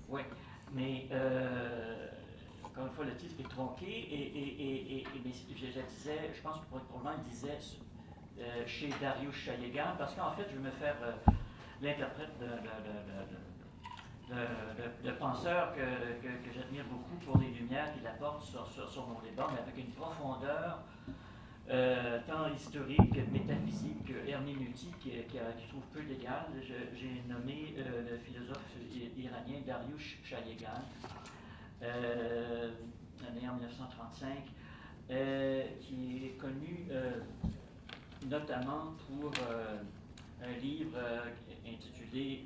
Oui, mais encore une fois, le titre est tronqué mais je disais, je pense que probablement il disait chez Dariush Shayegan, parce qu'en fait, je vais me faire l'interprète de penseurs que j'admire beaucoup pour les lumières qu'il apporte sur mon débat, mais avec une profondeur tant historique, métaphysique que herméneutique qui trouve peu d'égal. J'ai nommé le philosophe iranien Dariush Shayegan, né en 1935, qui est connu notamment pour un livre intitulé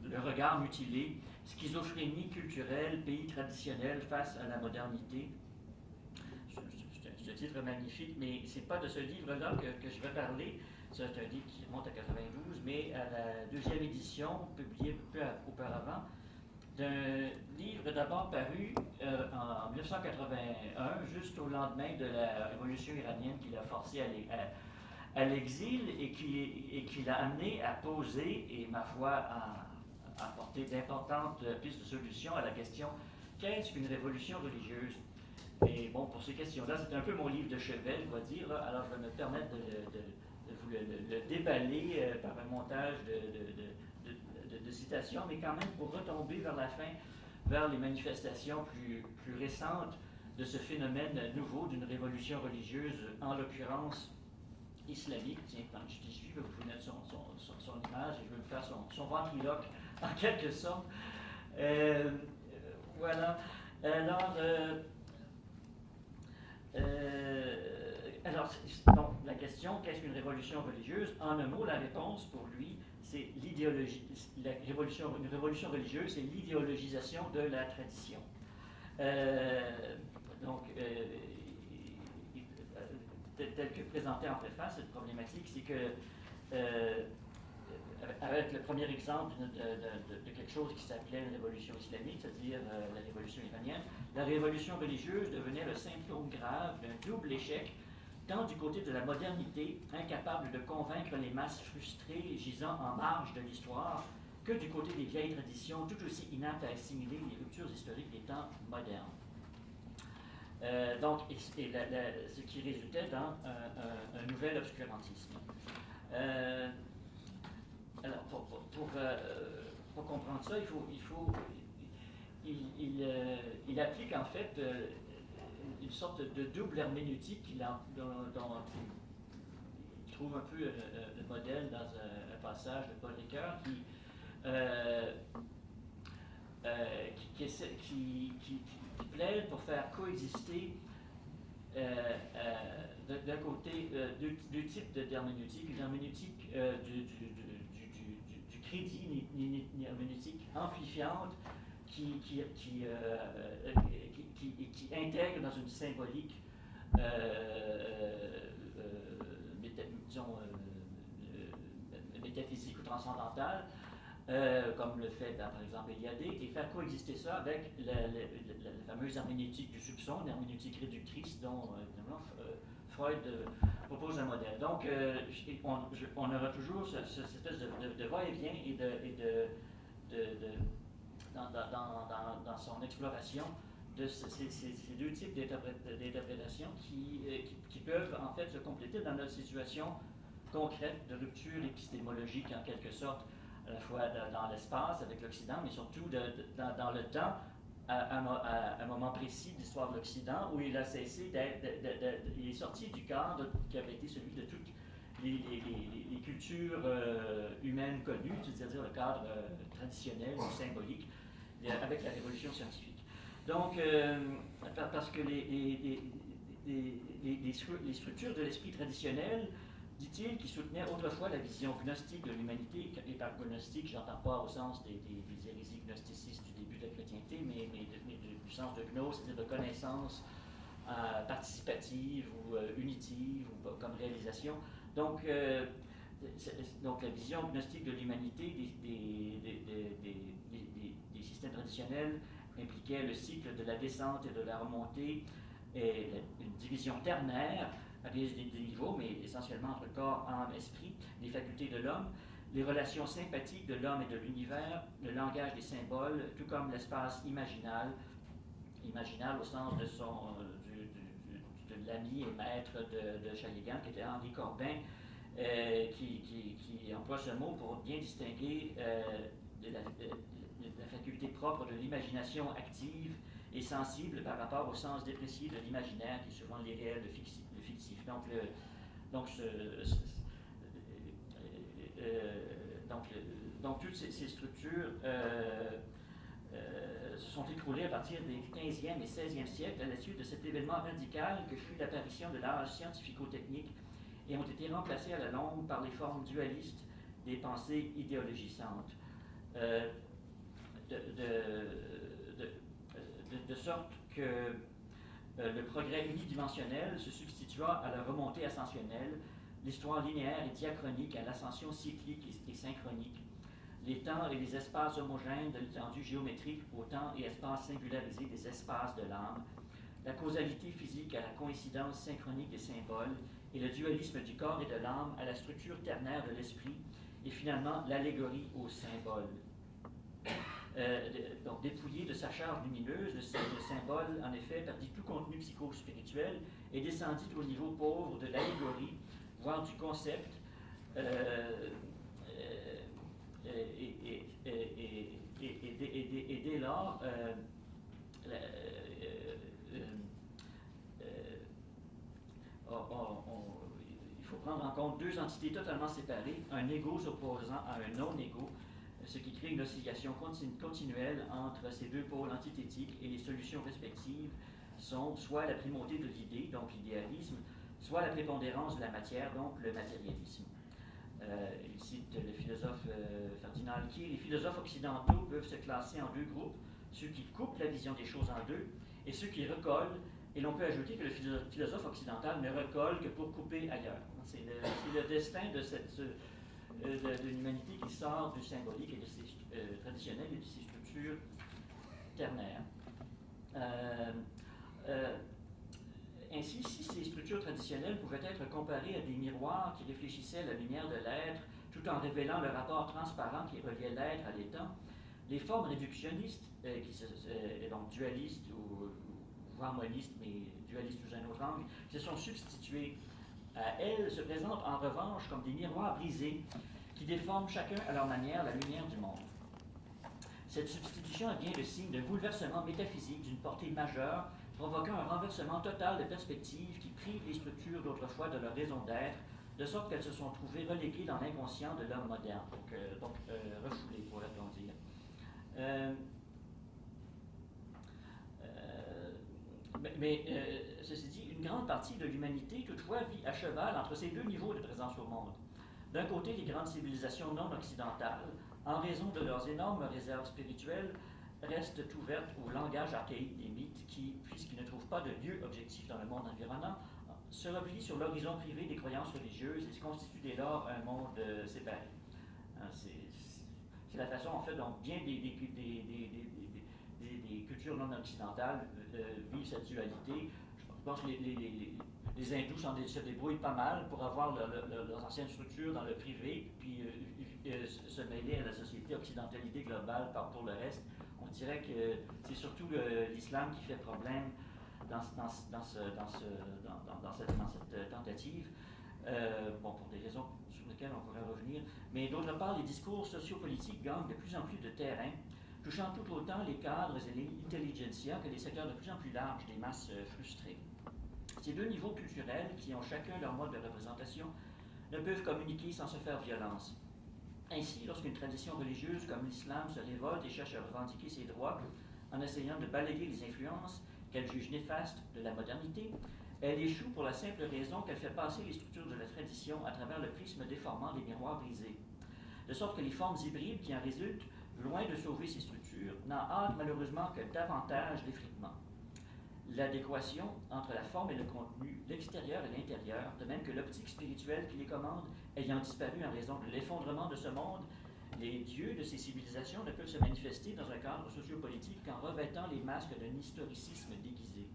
le regard mutilé, schizophrénie culturelle, pays traditionnel face à la modernité. Ce titre magnifique, mais c'est pas de ce livre-là que je vais parler. C'est un livre qui remonte à 92, mais à la deuxième édition, publiée peu auparavant, d'un livre d'abord paru en 1981, juste au lendemain de la révolution iranienne qui l'a forcé à l'exil et qui l'a amené à poser, et ma foi à apporter d'importantes pistes de solution à la question qu'est-ce qu'une révolution religieuse? Et bon, pour ces questions-là, c'est un peu mon livre de chevet, je dois dire. Là. Alors, je vais me permettre de vous le déballer par un montage de citations, mais quand même pour retomber vers la fin, vers les manifestations plus récentes de ce phénomène nouveau d'une révolution religieuse, en l'occurrence islamique. Tiens, quand je dis je vais vous mettre son image et je vais vous faire son ventriloque en quelque sorte. Voilà. Alors, donc, la question, qu'est-ce qu'une révolution religieuse? En un mot, la réponse pour lui, c'est l'idéologie. Une révolution religieuse, c'est l'idéologisation de la tradition. Donc, tel que présenté en préface, cette problématique, c'est que, avec le premier exemple de quelque chose qui s'appelait la révolution islamique, c'est-à-dire la révolution iranienne, la révolution religieuse devenait le symptôme grave d'un double échec, tant du côté de la modernité, incapable de convaincre les masses frustrées gisant en marge de l'histoire, que du côté des vieilles traditions, tout aussi inaptes à assimiler les ruptures historiques des temps modernes. Donc, ce qui résultait dans un nouvel obscurantisme. Alors, pour comprendre ça, il applique en fait une sorte de double herméneutique dont il trouve un peu le modèle dans un passage de Paul Ricoeur qui plaide pour faire coexister d'un côté deux types d'herméneutique, une herméneutique du crédit, une herméneutique amplifiante qui intègre dans une symbolique métaphysique ou transcendantale, comme le fait par exemple Eliadé, et faire coexister ça avec la fameuse herméneutique du soupçon, une herméneutique réductrice dont Freud propose un modèle. Donc, on aura toujours cette espèce de va-et-vient dans son exploration de ces deux types d'interprétations qui peuvent en fait se compléter dans notre situation concrète de rupture épistémologique en quelque sorte, à la fois dans l'espace avec l'Occident, mais surtout dans le temps, à un moment précis de l'histoire de l'Occident où il a cessé il est sorti du cadre qui avait été celui de toutes les cultures humaines connues, c'est-à-dire le cadre traditionnel ou symbolique, avec la révolution scientifique. Donc, parce que les structures de l'esprit traditionnel, dit-il, qui soutenait autrefois la vision gnostique de l'humanité, et par gnostique, j'entends pas au sens des hérésies gnosticistes du début de la chrétienté, mais du sens de gnose, c'est-à-dire de connaissance participative ou unitive ou comme réalisation. Donc la vision gnostique de l'humanité des systèmes traditionnels impliquait le cycle de la descente et de la remontée, et une division ternaire à des niveaux, mais essentiellement entre corps, âme, esprit, des facultés de l'homme, les relations sympathiques de l'homme et de l'univers, le langage des symboles, tout comme l'espace imaginal au sens de de l'ami et maître de Shayegan, qui était Henri Corbin, qui emploie ce mot pour bien distinguer la faculté propre de l'imagination active et sensible par rapport au sens déprécié de l'imaginaire, qui est souvent l'irréel, le fictif. Donc toutes ces structures se sont écroulées à partir des 15e et 16e siècles à la suite de cet événement radical que fut l'apparition de l'âge scientifico-technique et ont été remplacées à la longue par les formes dualistes des pensées idéologisantes. De sorte que le progrès unidimensionnel se substitua à la remontée ascensionnelle, l'histoire linéaire et diachronique à l'ascension cyclique et synchronique, les temps et les espaces homogènes de l'étendue géométrique au temps et espaces singularisés des espaces de l'âme, la causalité physique à la coïncidence synchronique des symboles, et le dualisme du corps et de l'âme à la structure ternaire de l'esprit, et finalement l'allégorie au symbole. Donc dépouillé de sa charge lumineuse, le symbole, en effet, perdit tout contenu psycho-spirituel et descendit au niveau pauvre de l'allégorie, voire du concept, et dès lors, il faut prendre en compte deux entités totalement séparées, un ego s'opposant à un non-ego, ce qui crée une oscillation continuelle entre ces deux pôles antithétiques, et les solutions respectives sont soit la primauté de l'idée, donc l'idéalisme, soit la prépondérance de la matière, donc le matérialisme. Il cite le philosophe Ferdinand Alquier. Les philosophes occidentaux peuvent se classer en deux groupes, ceux qui coupent la vision des choses en deux et ceux qui recollent, et l'on peut ajouter que le philosophe occidental ne recolle que pour couper ailleurs. C'est le destin d'une humanité qui sort du symbolique et de ses traditionnel et de ses structures ternaires. Ainsi, si ces structures traditionnelles pouvaient être comparées à des miroirs qui réfléchissaient à la lumière de l'être, tout en révélant le rapport transparent qui reliait l'être à l'état, les formes réductionnistes, donc dualistes ou harmonistes, mais dualistes sous un autre angle, qui se sont substituées à elles, se présentent en revanche comme des miroirs brisés qui déforment chacun à leur manière la lumière du monde. Cette substitution est bien le signe d'un bouleversement métaphysique d'une portée majeure, provoquant un renversement total de perspectives qui prive les structures d'autrefois de leur raison d'être, de sorte qu'elles se sont trouvées reléguées dans l'inconscient de l'homme moderne, donc refoulées, pourrait-on dire. Ceci dit, une grande partie de l'humanité, toutefois, vit à cheval entre ces deux niveaux de présence au monde. D'un côté, les grandes civilisations non occidentales, en raison de leurs énormes réserves spirituelles, restent ouvertes au langage archaïque des mythes qui, puisqu'ils ne trouvent pas de lieu objectif dans le monde environnant, se replient sur l'horizon privé des croyances religieuses et se constituent dès lors un monde séparé. C'est la façon, en fait, dont bien des cultures non occidentales vivent cette dualité. Je pense que les hindous se débrouillent pas mal pour avoir leurs anciennes structures dans le privé, puis se mêler à la société occidentalisée globale pour le reste. On dirait que c'est surtout l'islam qui fait problème dans cette tentative, pour des raisons sur lesquelles on pourrait revenir. Mais d'autre part, les discours sociopolitiques gagnent de plus en plus de terrain, touchant tout autant les cadres et l'intelligentsia que les secteurs de plus en plus larges des masses frustrées. Ces deux niveaux culturels, qui ont chacun leur mode de représentation, ne peuvent communiquer sans se faire violence. Ainsi, lorsqu'une tradition religieuse comme l'islam se révolte et cherche à revendiquer ses droits en essayant de balayer les influences qu'elle juge néfastes de la modernité, elle échoue pour la simple raison qu'elle fait passer les structures de la tradition à travers le prisme déformant des miroirs brisés. De sorte que les formes hybrides qui en résultent, loin de sauver ces structures, n'en hâtent malheureusement que davantage d'effritement. L'adéquation entre la forme et le contenu, l'extérieur et l'intérieur, de même que l'optique spirituelle qui les commande, ayant disparu en raison de l'effondrement de ce monde, les dieux de ces civilisations ne peuvent se manifester dans un cadre sociopolitique qu'en revêtant les masques d'un historicisme déguisé.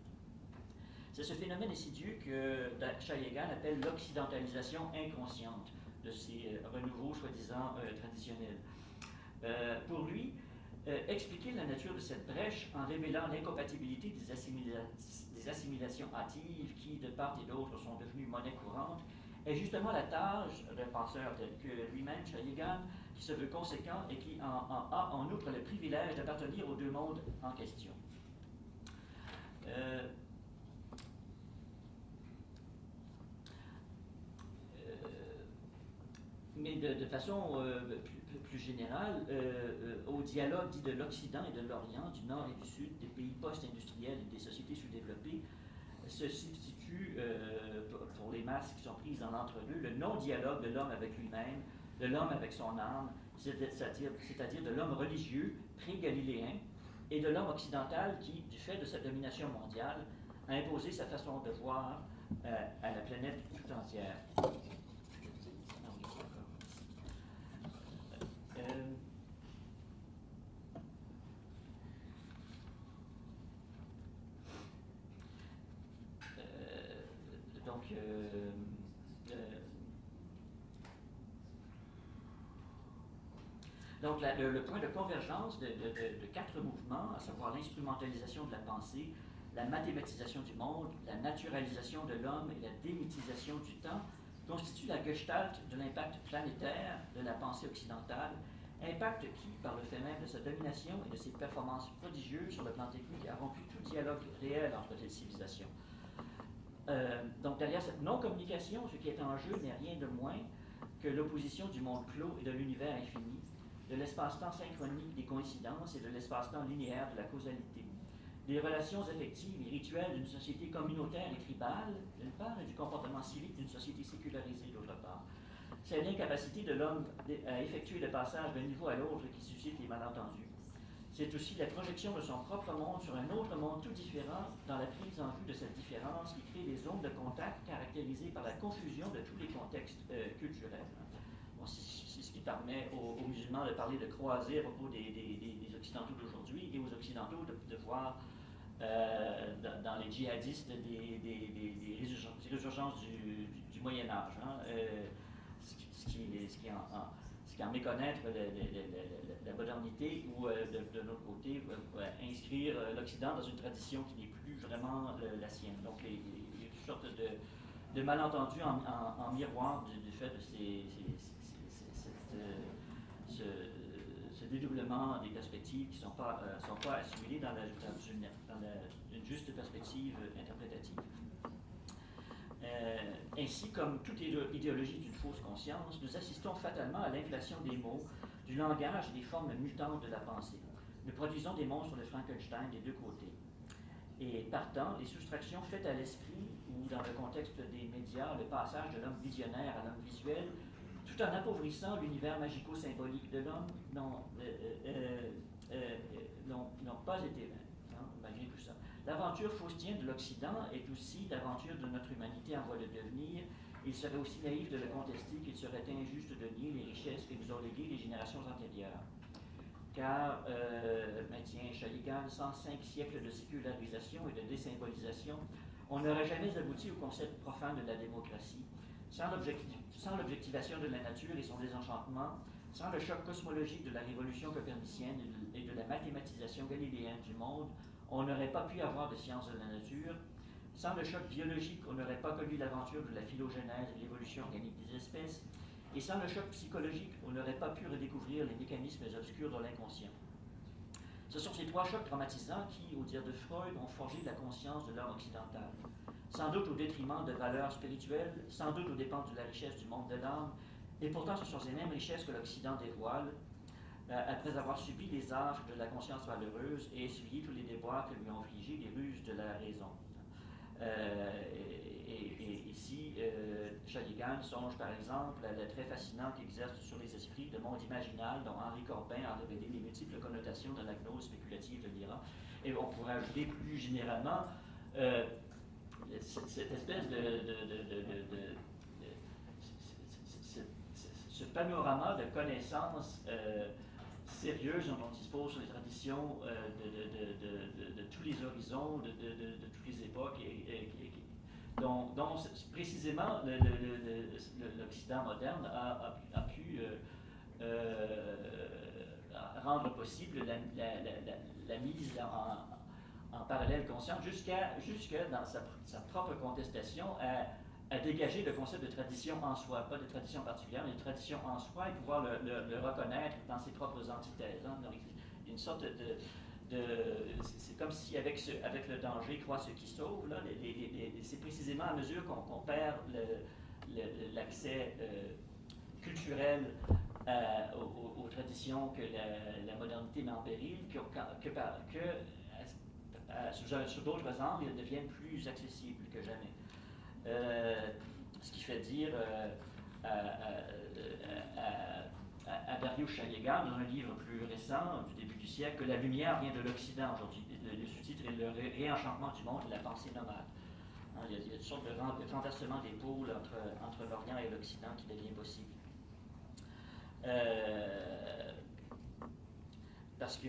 C'est ce phénomène insidieux que Shayegan appelle l'occidentalisation inconsciente de ces renouveaux soi-disant traditionnels. Pour lui, expliquer la nature de cette brèche en révélant l'incompatibilité des assimilations hâtives qui, de part et d'autre, sont devenues monnaie courante, est justement la tâche d'un penseur tel que lui-même, Shaligan, qui se veut conséquent et qui a en outre le privilège d'appartenir aux deux mondes en question. Mais de façon plus générale, au dialogue dit de l'Occident et de l'Orient, du Nord et du Sud, des pays post-industriels et des sociétés sous-développées, se substitue pour les masses qui sont prises dans l'entre-deux le non-dialogue de l'homme avec lui-même, de l'homme avec son âme, c'est-à-dire de l'homme religieux, pré-galiléen, et de l'homme occidental qui, du fait de sa domination mondiale, a imposé sa façon de voir à la planète tout entière. Donc, le point de convergence de quatre mouvements, à savoir l'instrumentalisation de la pensée, la mathématisation du monde, la naturalisation de l'homme et la démythisation du temps, constitue la gestalt de l'impact planétaire de la pensée occidentale, impact qui, par le fait même de sa domination et de ses performances prodigieuses sur le plan technique, a rompu tout dialogue réel entre ces civilisations. Donc derrière cette non-communication, ce qui est en jeu n'est rien de moins que l'opposition du monde clos et de l'univers infini, de l'espace-temps synchronique des coïncidences et de l'espace-temps linéaire de la causalité, des relations effectives et rituelles d'une société communautaire et tribale, d'une part, et du comportement civique d'une société sécularisée, d'autre part. C'est l'incapacité de l'homme à effectuer le passage d'un niveau à l'autre qui suscite les malentendus. C'est aussi la projection de son propre monde sur un autre monde tout différent dans la prise en vue de cette différence qui crée des zones de contact caractérisées par la confusion de tous les contextes culturels. Bon, c'est ce qui permet aux musulmans de parler de croisée à propos des Occidentaux d'aujourd'hui et aux Occidentaux de voir dans les djihadistes des résurgences du Moyen-Âge. Hein, ce qui en méconnaître la modernité ou de notre côté inscrire l'Occident dans une tradition qui n'est plus vraiment la sienne. Donc il y a toutes sortes de malentendus en miroir du fait de ce dédoublement des perspectives qui ne sont pas assimilées dans une juste perspective interprétative. Ainsi, comme toute idéologie d'une fausse conscience, nous assistons fatalement à l'inflation des mots, du langage et des formes mutantes de la pensée. Nous produisons des monstres de Frankenstein des deux côtés. Et partant, les soustractions faites à l'esprit, ou dans le contexte des médias, le passage de l'homme visionnaire à l'homme visuel, tout en appauvrissant l'univers magico-symbolique de l'homme, n'ont pas été vains, hein, malgré tout ça. L'aventure faustienne de l'Occident est aussi l'aventure de notre humanité en voie de devenir. Il serait aussi naïf de le contester qu'il serait injuste de nier les richesses que nous ont léguées les générations antérieures. Car, maintient Shaligan, 105 siècles de sécularisation et de désymbolisation, on n'aurait jamais abouti au concept profane de la démocratie, sans l'objectivation de la nature et son désenchantement, sans le choc cosmologique de la révolution copernicienne et de la mathématisation galiléenne du monde, on n'aurait pas pu avoir de science de la nature. Sans le choc biologique, on n'aurait pas connu l'aventure de la phylogénèse et l'évolution organique des espèces. Et sans le choc psychologique, on n'aurait pas pu redécouvrir les mécanismes obscurs de l'inconscient. Ce sont ces trois chocs traumatisants qui, au dire de Freud, ont forgé la conscience de l'homme occidental. Sans doute au détriment de valeurs spirituelles, sans doute aux dépens de la richesse du monde de l'âme, et pourtant ce sont ces mêmes richesses que l'Occident dévoile, après avoir subi les affres de la conscience malheureuse et essuyé tous les déboires que lui ont infligés les ruses de la raison. Et ici, Shaligan songe par exemple à l'attrait fascinant qu'exerce sur les esprits le monde imaginal dont Henri Corbin a révélé les multiples connotations de la gnose spéculative de l'Iran. Et on pourrait ajouter plus généralement cette espèce ce panorama de connaissances sérieuses dont on dispose sur les traditions de tous les horizons, de toutes les époques, dont précisément l'Occident moderne a pu rendre possible la mise en parallèle consciente jusqu'à dans sa propre contestation à dégager le concept de tradition en soi, pas de tradition particulière, mais de tradition en soi, et pouvoir le reconnaître dans ses propres antithèses. Hein. Donc, une sorte c'est comme si avec le danger croît ce qui sauve. Là, c'est précisément à mesure qu'on perd l'accès culturel aux traditions que la modernité met en péril, sur d'autres angles, elles deviennent plus accessibles que jamais. Ce qui fait dire à Dariush Shayegan, dans un livre plus récent, du début du siècle, que la lumière vient de l'Occident aujourd'hui. Le sous-titre est le réenchantement du monde et la pensée nomade. Hein, il y a une sorte de renversement des pôles entre l'Orient et l'Occident qui devient possible. Parce que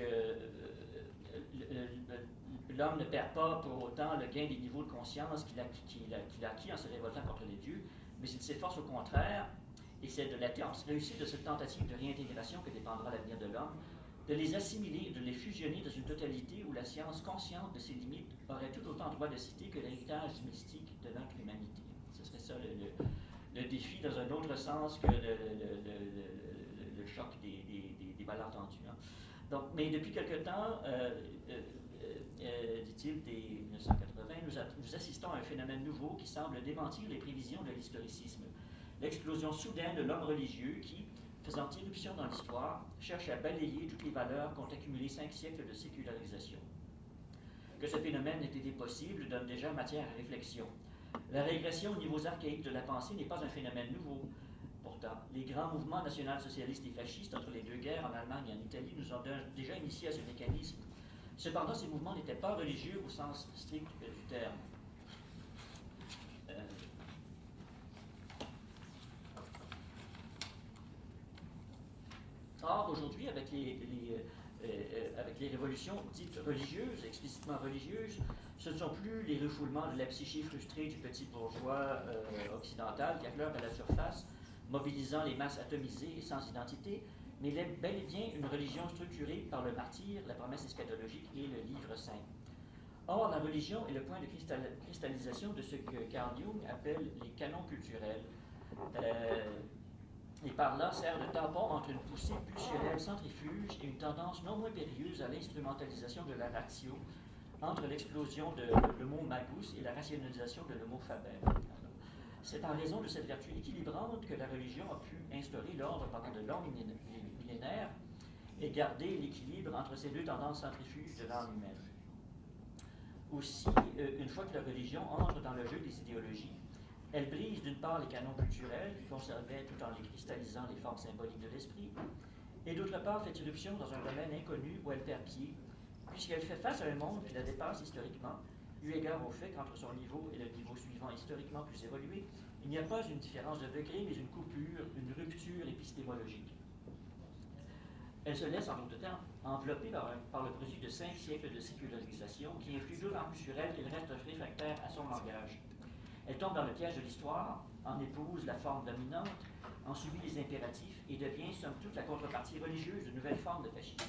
l'homme ne perd pas pour autant le gain des niveaux de conscience qu'il a acquis en se révoltant contre les dieux, mais il s'efforce au contraire, et c'est de la réussite de cette tentative de réintégration que dépendra l'avenir de l'homme, de les assimiler, de les fusionner dans une totalité où la science consciente de ses limites aurait tout autant droit de citer que l'héritage mystique de notre humanité. Ce serait ça le défi dans un autre sens que le choc des malentendus. Hein. Donc, mais depuis quelque temps, dit-il, dès 1980, nous assistons à un phénomène nouveau qui semble démentir les prévisions de l'historicisme. L'explosion soudaine de l'homme religieux qui, faisant irruption dans l'histoire, cherche à balayer toutes les valeurs qu'ont accumulé 5 siècles de sécularisation. Que ce phénomène ait été possible donne déjà matière à réflexion. La régression aux niveaux archaïques de la pensée n'est pas un phénomène nouveau. Pourtant, les grands mouvements national-socialistes et fascistes entre les deux guerres en Allemagne et en Italie nous ont déjà initiés à ce mécanisme. Cependant, ces mouvements n'étaient pas religieux au sens strict du terme. Or, aujourd'hui, avec les révolutions dites religieuses, explicitement religieuses, ce ne sont plus les refoulements de la psyché frustrée du petit bourgeois occidental qui affleure à la surface, mobilisant les masses atomisées et sans identité, mais bel et bien une religion structurée par le martyre, la promesse eschatologique et le livre saint. Or, la religion est le point de cristallisation de ce que Carl Jung appelle les canons culturels. Et par là sert de tampon entre une poussée pulsionnelle centrifuge et une tendance non moins périlleuse à l'instrumentalisation de la ratio, entre l'explosion de l'homo magus et la rationalisation de l'homo faber. C'est en raison de cette vertu équilibrante que la religion a pu instaurer l'ordre pendant de longs millénaires et garder l'équilibre entre ces deux tendances centrifuges de l'âme humaine. Aussi, une fois que la religion entre dans le jeu des idéologies, elle brise d'une part les canons culturels qui conservaient tout en les cristallisant les formes symboliques de l'esprit, et d'autre part fait irruption dans un domaine inconnu où elle perd pied, puisqu'elle fait face à un monde qui la dépasse historiquement, eu égard au fait qu'entre son niveau et le niveau suivant historiquement plus évolué, il n'y a pas une différence de degré, mais une coupure, une rupture épistémologique. Elle se laisse, en d'autres temps, envelopper par le produit de 5 siècles de sécularisation qui influe d'autant plus sur elle qu'elle reste réfractaire à son langage. Elle tombe dans le piège de l'histoire, en épouse la forme dominante, en subit les impératifs et devient, somme toute, la contrepartie religieuse de nouvelles formes de fascisme.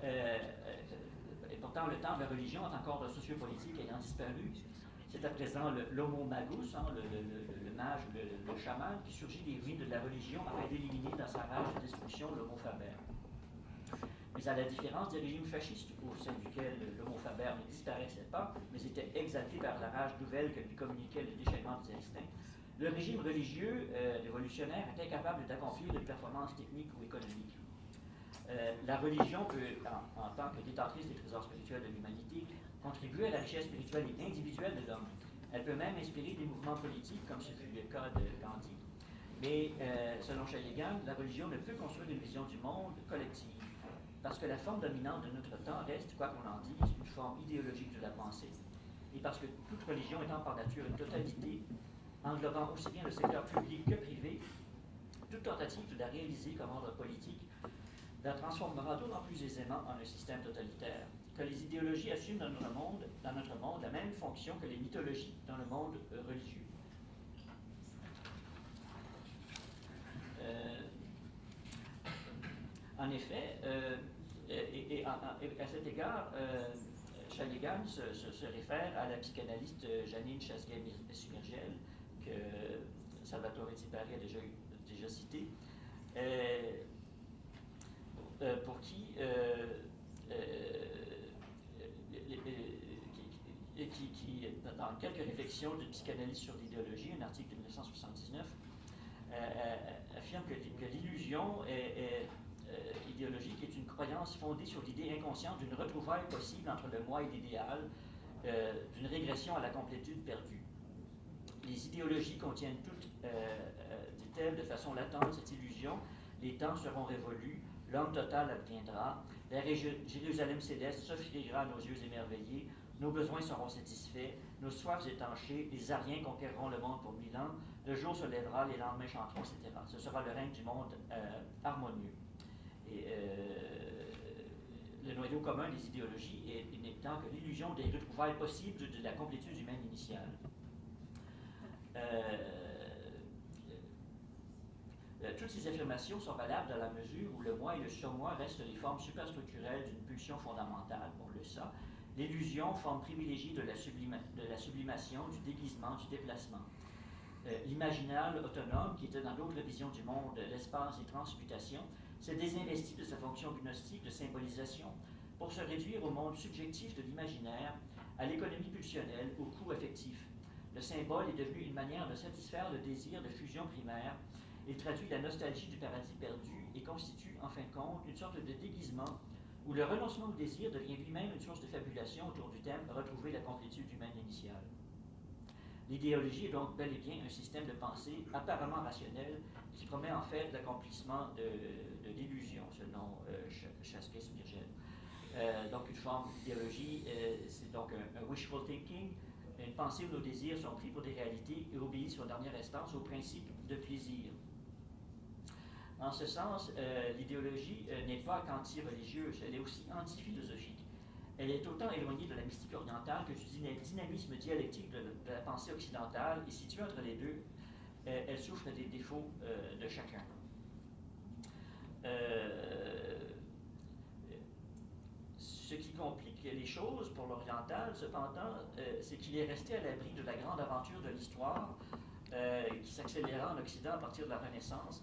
Et pourtant, le temps de la religion est encore d'un sociopolitique ayant disparu. C'est à présent l'homo magus, hein, le mage, le chaman, qui surgit des ruines de la religion afin d'éliminer dans sa rage de destruction l'homo faber. Mais à la différence des régimes fascistes, au sein duquel l'homo faber ne disparaissait pas, mais était exalté par la rage nouvelle que lui communiquait le déchaînement des instincts, le régime religieux révolutionnaire était incapable d'accomplir une performance technique ou économique. La religion peut, en tant que détentrice des trésors spirituels de l'humanité, contribuer à la richesse spirituelle et individuelle de l'homme. Elle peut même inspirer des mouvements politiques, comme ce fut le cas de Gandhi. Mais, selon Shayegan, la religion ne peut construire une vision du monde collective, parce que la forme dominante de notre temps reste, quoi qu'on en dise, une forme idéologique de la pensée. Et parce que toute religion étant par nature une totalité, englobant aussi bien le secteur public que privé, toute tentative de la réaliser comme ordre politique la transformera d'autant plus aisément en un système totalitaire que les idéologies assument dans notre monde la même fonction que les mythologies dans le monde religieux. En effet, à cet égard, Shaligan se réfère à la psychanalyste Janine Chasguet-Smirgel, que Salvatore Tipari a déjà cité, pour qui dans quelques réflexions de psychanalyse sur l'idéologie, un article de 1979, affirme que l'illusion idéologique est une croyance fondée sur l'idée inconsciente d'une retrouvaille possible entre le moi et l'idéal, d'une régression à la complétude perdue. Les idéologies contiennent toutes, dit-elle, de façon latente cette illusion. Les temps seront révolus, l'homme total adviendra, la Jérusalem céleste s'offrira à nos yeux émerveillés, nos besoins seront satisfaits, nos soifs étanchées, les Ariens conquerront le monde pour 1000 ans, le jour se lèvera, les lendemains chanteront, etc. Ce sera le règne du monde harmonieux. Et le noyau commun des idéologies n'étant que l'illusion des retrouvailles possibles de la complétude humaine initiale. Toutes ces affirmations sont valables dans la mesure où le moi et le surmoi restent les formes superstructurelles d'une pulsion fondamentale, on le sait. L'illusion, forme privilégiée de la sublimation, du déguisement, du déplacement. L'imaginal autonome, qui était dans d'autres visions du monde, l'espace et transmutation, s'est désinvesti de sa fonction gnostique de symbolisation pour se réduire au monde subjectif de l'imaginaire, à l'économie pulsionnelle, au coût affectif. Le symbole est devenu une manière de satisfaire le désir de fusion primaire. Il traduit la nostalgie du paradis perdu et constitue, en fin de compte, une sorte de déguisement où le renoncement au désir devient lui-même une source de fabulation autour du thème « Retrouver la complétude humaine initiale ». L'idéologie est donc bel et bien un système de pensée apparemment rationnel qui promet en fait l'accomplissement de l'illusion, selon Chasguet-Smirgel. Donc une forme d'idéologie, c'est donc un wishful thinking, une pensée où nos désirs sont pris pour des réalités et obéissent en dernière instance au principe de plaisir. En ce sens, l'idéologie n'est pas qu'anti-religieuse, elle est aussi anti-philosophique. Elle est autant éloignée de la mystique orientale que du dynamisme dialectique de la pensée occidentale, et située entre les deux, elle souffre des défauts de chacun. Ce qui complique les choses pour l'oriental, cependant, c'est qu'il est resté à l'abri de la grande aventure de l'histoire qui s'accéléra en Occident à partir de la Renaissance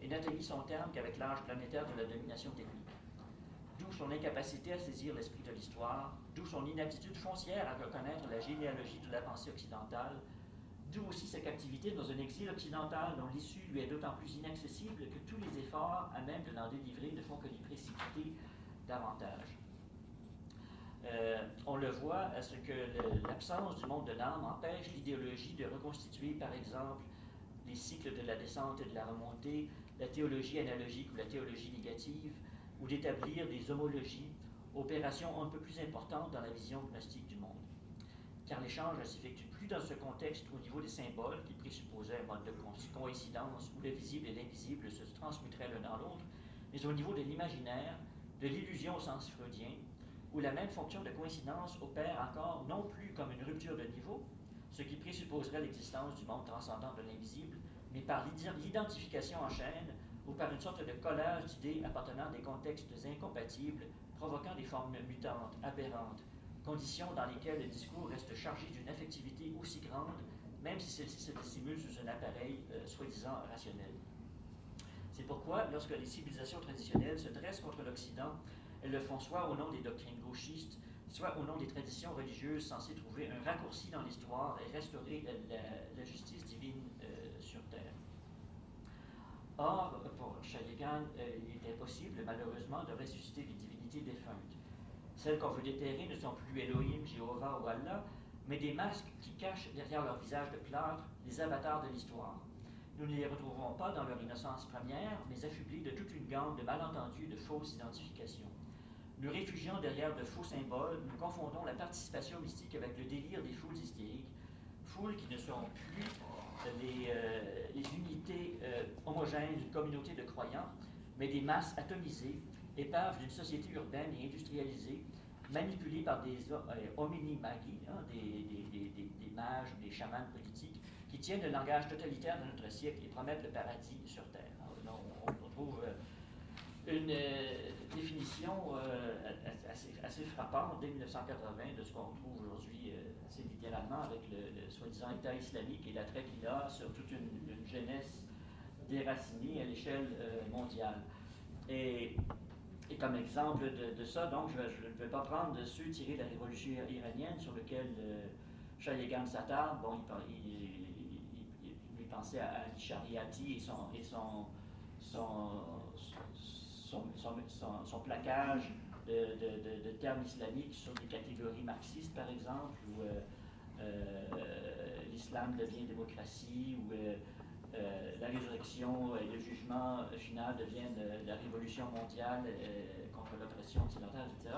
et n'atteignit son terme qu'avec l'âge planétaire de la domination technique. D'où son incapacité à saisir l'esprit de l'histoire, d'où son inaptitude foncière à reconnaître la généalogie de la pensée occidentale, d'où aussi sa captivité dans un exil occidental dont l'issue lui est d'autant plus inaccessible que tous les efforts à même de l'en délivrer ne font que l'y précipiter davantage. On le voit à ce que l'absence du monde de l'âme empêche l'idéologie de reconstituer, par exemple, les cycles de la descente et de la remontée, la théologie analogique ou la théologie négative, ou d'établir des homologies, opérations un peu plus importantes dans la vision gnostique du monde. Car l'échange ne s'effectue plus dans ce contexte au niveau des symboles qui présupposaient un mode de coïncidence où le visible et l'invisible se transmuteraient l'un dans l'autre, mais au niveau de l'imaginaire, de l'illusion au sens freudien, où la même fonction de coïncidence opère encore non plus comme une rupture de niveau, ce qui présupposerait l'existence du monde transcendant de l'invisible, mais par l'identification en chaîne ou par une sorte de collage d'idées appartenant à des contextes incompatibles, provoquant des formes mutantes, aberrantes, conditions dans lesquelles le discours reste chargé d'une affectivité aussi grande, même si celle-ci se dissimule sous un appareil soi-disant rationnel. C'est pourquoi, lorsque les civilisations traditionnelles se dressent contre l'Occident, elles le font soit au nom des doctrines gauchistes, soit au nom des traditions religieuses censées trouver un raccourci dans l'histoire et restaurer la justice divine sur Terre. Or, pour Shaligan, il est impossible, malheureusement, de ressusciter les divinités défuntes. Celles qu'on veut déterrer ne sont plus Elohim, Jéhovah ou Allah, mais des masques qui cachent derrière leur visage de plâtre les avatars de l'histoire. Nous ne les retrouverons pas dans leur innocence première, mais affublés de toute une gamme de malentendus et de fausses identifications. Nous réfugions derrière de faux symboles, nous confondons la participation mystique avec le délire des foules hystériques, foules qui ne seront plus les unités homogènes d'une communauté de croyants, mais des masses atomisées, épave d'une société urbaine et industrialisée, manipulée par des homini magi, hein, des mages ou des chamans politiques, qui tiennent le langage totalitaire de notre siècle et promettent le paradis sur Terre. Alors, on trouve une définition assez frappante dès 1980 de ce qu'on retrouve aujourd'hui assez littéralement avec le soi-disant État islamique et l'attrait qu'il a sur toute une jeunesse déracinée à l'échelle mondiale. Et comme exemple de ça, donc, je ne vais pas prendre ceux tirés de la révolution iranienne sur lequel Shayegan s'attarde. Bon, il pensait à Ali Shariati et son plaquage de termes islamiques sur des catégories marxistes, par exemple, où l'islam devient démocratie, où la résurrection et le jugement final deviennent la révolution mondiale contre l'oppression occidentale, etc.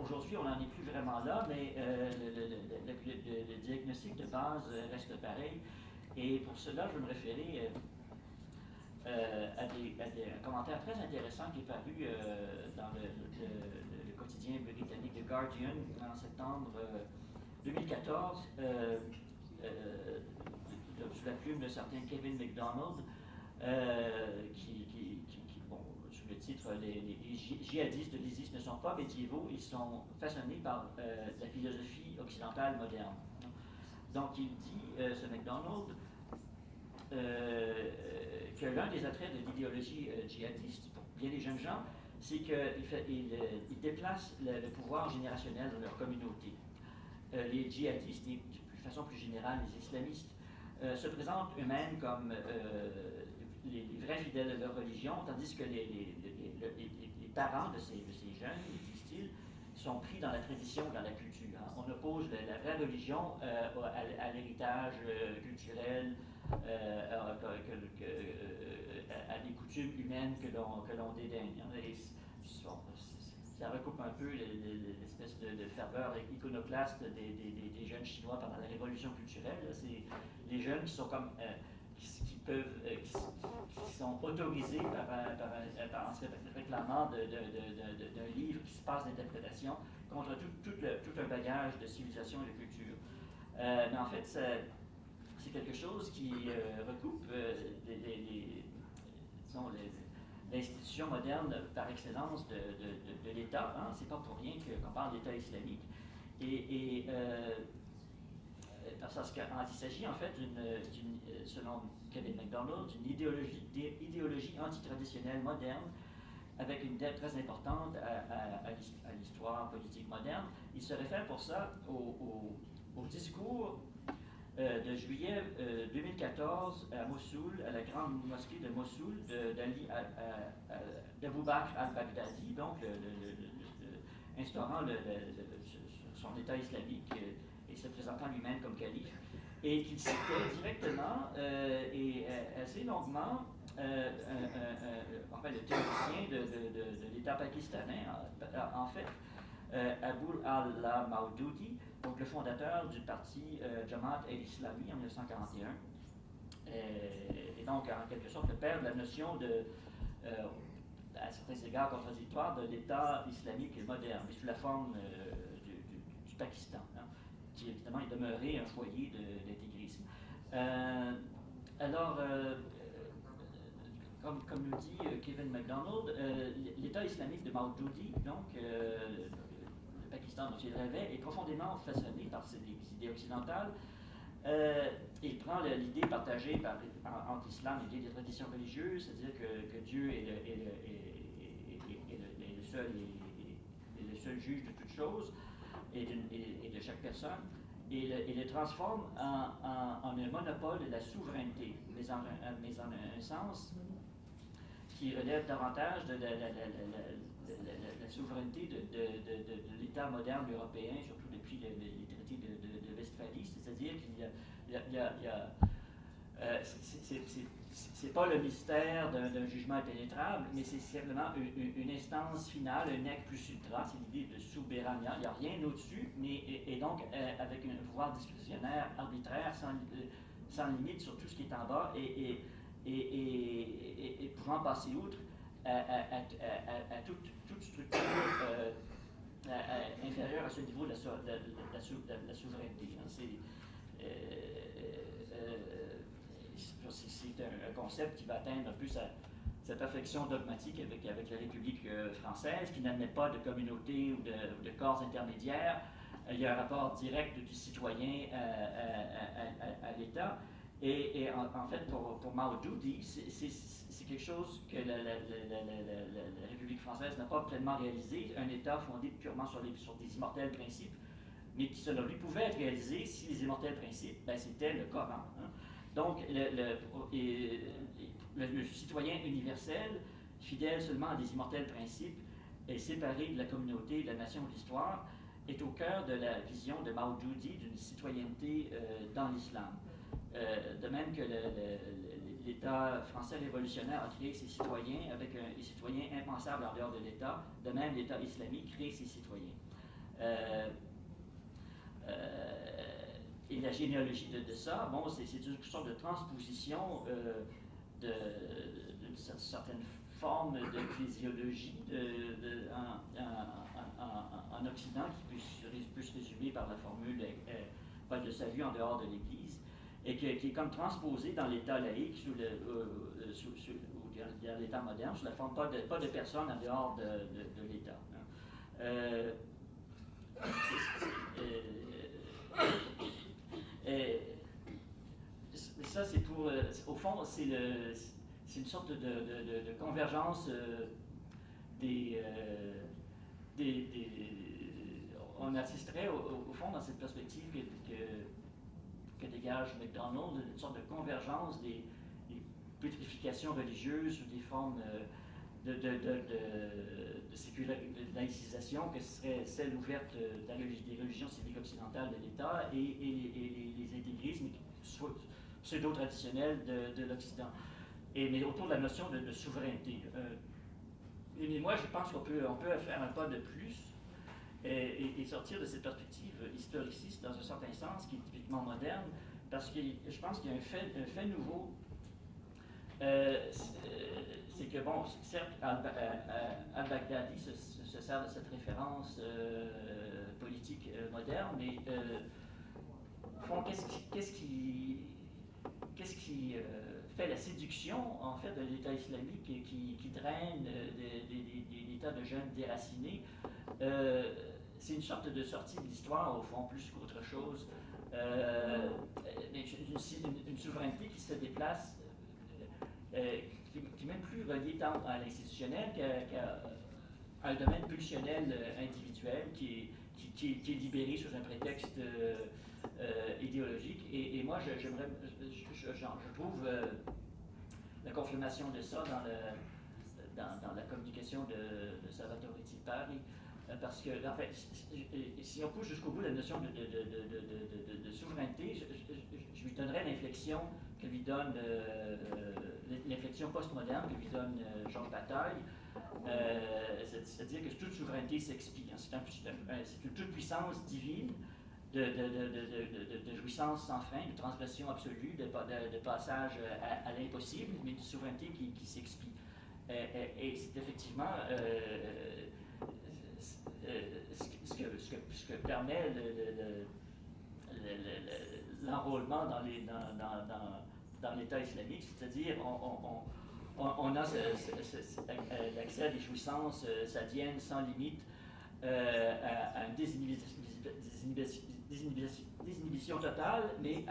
Aujourd'hui, on n'en est plus vraiment là, mais le diagnostic de base reste pareil. Et pour cela, je vais me référer à un commentaire très intéressant qui est paru dans le quotidien britannique The Guardian en septembre 2014, sous la plume de certain Kevin MacDonald, bon, sous le titre les djihadistes de l'ISIS ne sont pas médiévaux, ils sont façonnés par la philosophie occidentale moderne. Donc il dit, ce MacDonald, que l'un des attraits de l'idéologie djihadiste pour bien des jeunes gens, c'est qu'il déplace le pouvoir générationnel dans leur communauté. Les djihadistes, et de façon plus générale les islamistes, se présentent eux-mêmes comme les vrais fidèles de leur religion, tandis que les parents de ces jeunes, disent-ils, sont pris dans la tradition, dans la culture. Hein. On oppose la vraie religion à l'héritage culturel, à des coutumes humaines que l'on dédaigne. Hein. Et ça recoupe un peu l'espèce de ferveur iconoclaste des jeunes chinois pendant la révolution culturelle. C'est les jeunes qui sont comme qui sont autorisés en se réclamant d'un livre qui se passe d'interprétation contre tout un bagage de civilisation et de culture. Mais en fait, c'est quelque chose qui recoupe l'institution moderne par excellence de l'État. Hein. C'est pas pour rien qu'on parle d'État islamique. Parce qu'il s'agit en fait, selon Kevin MacDonald, d'une idéologie antitraditionnelle moderne avec une dette très importante à l'histoire politique moderne. Il se réfère pour ça au discours de juillet 2014 à Mossoul, à la grande mosquée de Mossoul, d'Abou Bakr al-Baghdadi, donc instaurant son État islamique et se présentant lui-même comme calife, et qu'il citait directement et assez longuement le théoricien de l'État pakistanais, en fait, Abul Allah Maududi, donc le fondateur du parti Jamaat el-Islami en 1941, et donc en quelque sorte le père de la notion à certains égards contradictoire, de l'État islamique moderne, mais sous la forme du Pakistan, hein, qui évidemment est demeuré un foyer d'intégrisme. Alors, comme nous dit Kevin MacDonald, l'État islamique de Maududi, donc le Pakistan dont il rêvait, est profondément façonné par ces idées occidentales. Il prend l'idée partagée entre l'islam et les traditions religieuses, c'est-à-dire que Dieu est le seul juge de toutes choses et de chaque personne, et le transforme en un monopole de la souveraineté, mais en un sens qui relève davantage de la souveraineté de l'État moderne européen, surtout depuis les traités de Westphalie, c'est-à-dire qu'il y a c'est pas le mystère d'un jugement impénétrable, mais c'est simplement une instance finale, un nec plus ultra, c'est l'idée de souverainia, il n'y a rien au-dessus, et donc avec un pouvoir discrétionnaire arbitraire sans limite sur tout ce qui est en bas, et pouvant passer outre à toute toute structure inférieure à ce niveau de la souveraineté. Hein. C'est un concept qui va atteindre un peu sa perfection dogmatique avec la République française, qui n'admet pas de communauté ou de corps intermédiaires. Il y a un rapport direct du citoyen à l'État. Et en fait, pour Mao Zedong, c'est quelque chose que la République française n'a pas pleinement réalisé, un État fondé purement sur des immortels principes, mais qui, selon lui, pouvait être réalisé si les immortels principes, ben, c'était le Coran. Hein. Donc, le citoyen universel, fidèle seulement à des immortels principes, et séparé de la communauté, de la nation, de l'histoire, est au cœur de la vision de Mao Zedong d'une citoyenneté dans l'islam. De même que l'État français révolutionnaire a créé ses citoyens avec des citoyens impensables en dehors de l'État, de même l'État islamique crée ses citoyens. Et la généalogie de ça, bon, c'est une sorte de transposition d'une certaine forme d'ecclésiologie en Occident qui peut se résumer par la formule pas de salut en dehors de l'Église, et qui est comme transposée dans l'État laïque ou dans l'État moderne, sous la forme pas de personne en dehors de l'État. Hein. Ça, c'est pour. Au fond, c'est une sorte de convergence on assisterait au fond dans cette perspective que dégage MacDonald, une sorte de convergence des putrifications religieuses ou des formes de laïcisation que serait celle ouverte des religions civiques occidentales de l'État et les intégrismes pseudo-traditionnels de l'Occident. Mais autour de la notion de souveraineté. Mais moi, je pense qu'on peut faire un pas de plus et sortir de cette perspective historiciste dans un certain sens, qui est typiquement moderne, parce que je pense qu'il y a un fait nouveau. C'est que, bon, certes, al-Baghdadi se sert de cette référence politique moderne, mais au fond, qu'est-ce qui fait la séduction, en fait, de l'État islamique qui draine des tas de jeunes déracinés? C'est une sorte de sortie de l'histoire, au fond, plus qu'autre chose. Une souveraineté qui se déplace, qui est même plus reliée tant à l'institutionnel qu'à un domaine pulsionnel individuel qui est libéré sous un prétexte idéologique. Et moi, je trouve la confirmation de ça dans la communication de Salvatore Tipari, parce que, en fait, si on pousse jusqu'au bout la notion de souveraineté, je lui donnerais l'inflexion que lui donne l'inflexion postmoderne que lui donne Georges Bataille, c'est-à-dire que toute souveraineté s'expie. Hein. C'est une toute-puissance divine de jouissance sans fin, de transgression absolue, de passage à l'impossible, mais de souveraineté qui s'expie. Et c'est effectivement ce que permet l'enrôlement dans l'État islamique, c'est-à-dire on a l'accès à des jouissances sadiennes sans limite, à une désinhibition totale, mais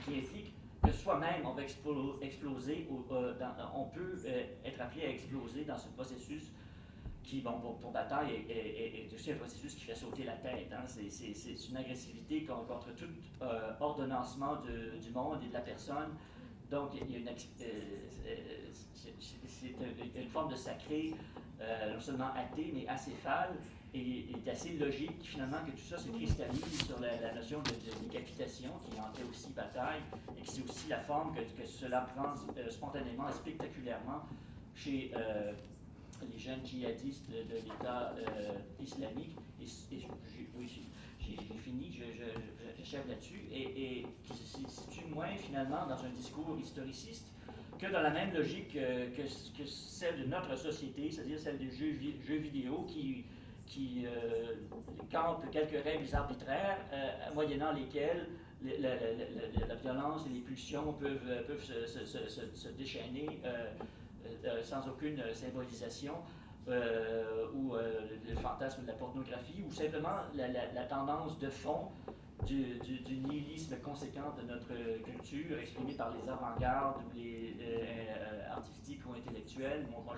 qui implique que soi-même on va exploser, on peut être appelé à exploser dans ce processus qui, bon, pour Bataille, est aussi un processus qui fait sauter la tête. Hein. C'est une agressivité contre tout ordonnancement du monde et de la personne. Donc, il y a c'est une forme de sacré, non seulement athée, mais acéphale, et assez logique, finalement, que tout ça se cristallise sur la notion de décapitation, qui en fait aussi Bataille, et qui c'est aussi la forme que cela prend spontanément et spectaculairement chez les jeunes djihadistes de l'État islamique. J'ai fini, j'achève là-dessus, et qui se situe moins finalement dans un discours historiciste que dans la même logique que celle de notre société, c'est-à-dire celle des jeux vidéo qui campent quelques règles arbitraires, moyennant lesquelles la violence et les pulsions peuvent se déchaîner sans aucune symbolisation, ou le fantasme de la pornographie, ou simplement la tendance de fond du nihilisme conséquent de notre culture, exprimé par les avant-gardes ou les artistiques ou intellectuels. Moi,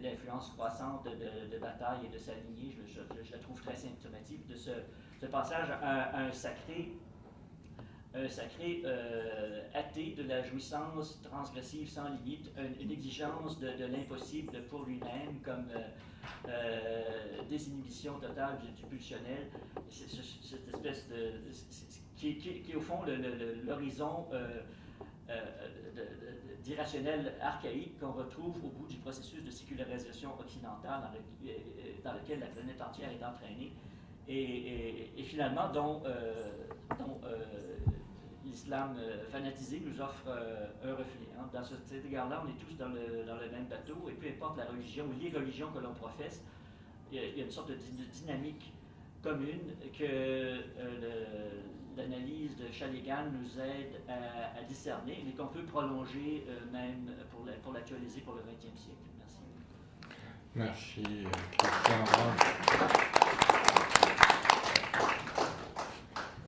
l'influence croissante de Bataille et de sa lignée, je la trouve très symptomatique de ce passage à un sacré athée de la jouissance transgressive sans limite, une exigence de l'impossible pour lui-même comme désinhibition totale du pulsionnel. Cette espèce qui est au fond l'horizon d'irrationnel archaïque qu'on retrouve au bout du processus de sécularisation occidentale dans lequel la planète entière est entraînée et finalement dont l'islam fanatisé nous offre un reflet. Hein. Dans cet égard-là, on est tous dans le même bateau, et peu importe la religion ou les religions que l'on professe, il y a une sorte de dynamique commune que l'analyse de Chaligan nous aide à discerner, mais qu'on peut prolonger même pour l'actualiser pour le XXe siècle. Merci. Merci, Christophe.